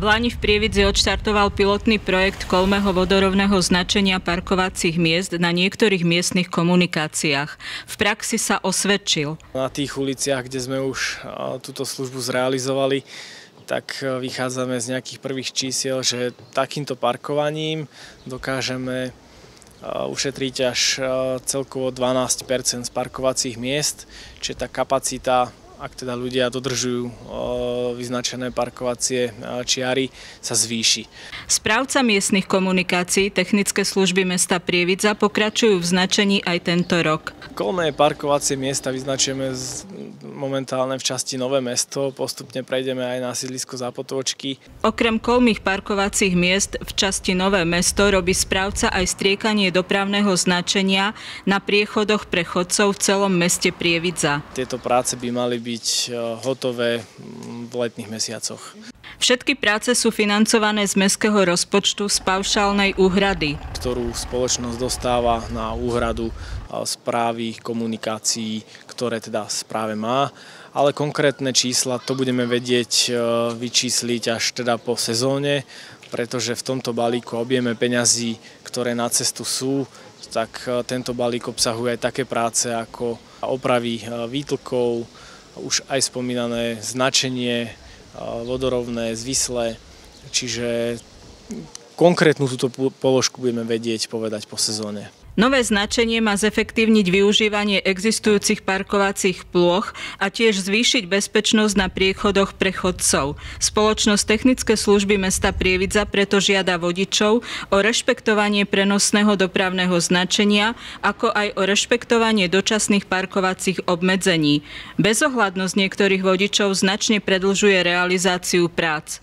V Lani v Prievidzi odštartoval pilotný projekt koľmeho vodorovného značenia parkovacích miest na niektorých miestnych komunikáciách. V praxi sa osvedčil. Na tých uliciach, kde sme už túto službu zrealizovali, tak vychádzame z nejakých prvých čísiel, že takýmto parkovaním dokážeme ušetriť až celkovo 12% z parkovacích miest, čiže tá kapacita, ak teda ľudia dodržujú vyznačené parkovacie čiary, sa zvýši. Správca miestnych komunikácií Technické služby mesta Prievidza pokračujú v značení aj tento rok. Koľmé parkovacie miesta vyznačujeme momentálne v časti Nové Mesto, postupne prejdeme aj na sídlisko Zápotočky. Okrem koľmých parkovacích miest v časti Nové Mesto robí správca aj striekanie dopravného značenia na priechodoch pre chodcov v celom meste Prievidza. Tieto práce by mali byť hotové v letných mesiacoch. Všetky práce sú financované z mestského rozpočtu z paušálnej úhrady, ktorú spoločnosť dostáva na úhradu správy komunikácií, ktoré teda správe má, ale konkrétne čísla to budeme vedieť vyčísliť až teda po sezóne, pretože v tomto balíku objeme peňazí, ktoré na cestu sú, tak tento balík obsahuje aj také práce ako opravy výtlkov, už aj spomínané značenie vodorovné, zvislé, čiže konkrétnu túto položku budeme vedieť povedať po sezóne. Nové značenie má zefektívniť využívanie existujúcich parkovacích plôch a tiež zvýšiť bezpečnosť na priechodoch pre chodcov. Spoločnosť Technické služby mesta Prievidza preto žiada vodičov o rešpektovanie prenosného dopravného značenia, ako aj o rešpektovanie dočasných parkovacích obmedzení. Bezohľadnosť niektorých vodičov značne predlžuje realizáciu prác.